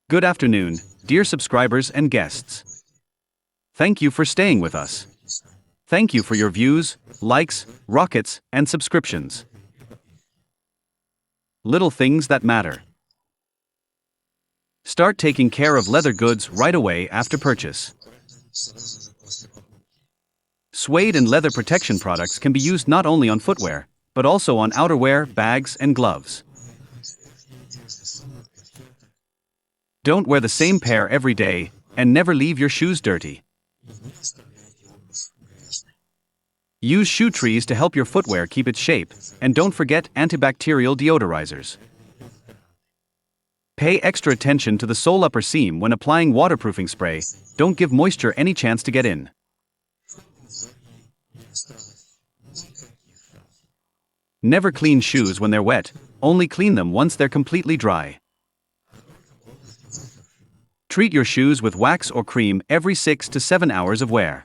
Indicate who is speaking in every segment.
Speaker 1: Good afternoon, dear subscribers and guests. Thank you for staying with us. Thank you for your views, likes, rockets, and subscriptions. Little things that matter. Start taking care of leather goods right away after purchase. Suede and leather protection products can be used not only on footwear, but also on outerwear, bags, and gloves. Don't wear the same pair every day, and never leave your shoes dirty. Use shoe trees to help your footwear keep its shape, and don't forget antibacterial deodorizers. Pay extra attention to the sole upper seam when applying waterproofing spray. Don't give moisture any chance to get in. Never clean shoes when they're wet, only clean them once they're completely dry. Treat your shoes with wax or cream every 6 to 7 hours of wear.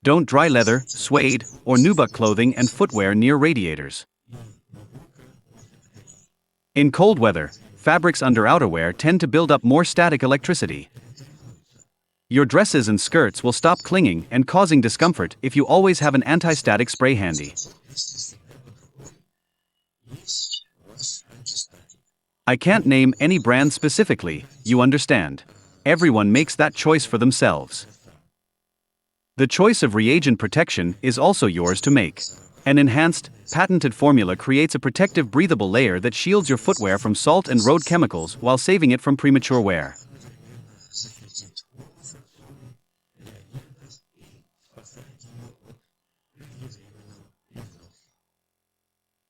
Speaker 1: Don't dry leather, suede, or nubuck clothing and footwear near radiators. In cold weather, fabrics under outerwear tend to build up more static electricity. Your dresses and skirts will stop clinging and causing discomfort if you always have an anti-static spray handy. I can't name any brand specifically, you understand. Everyone makes that choice for themselves. The choice of reagent protection is also yours to make. An enhanced, patented formula creates a protective breathable layer that shields your footwear from salt and road chemicals while saving it from premature wear.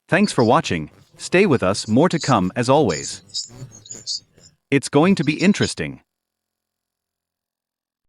Speaker 1: Thanks for watching. Stay with us, more to come as always. It's going to be interesting.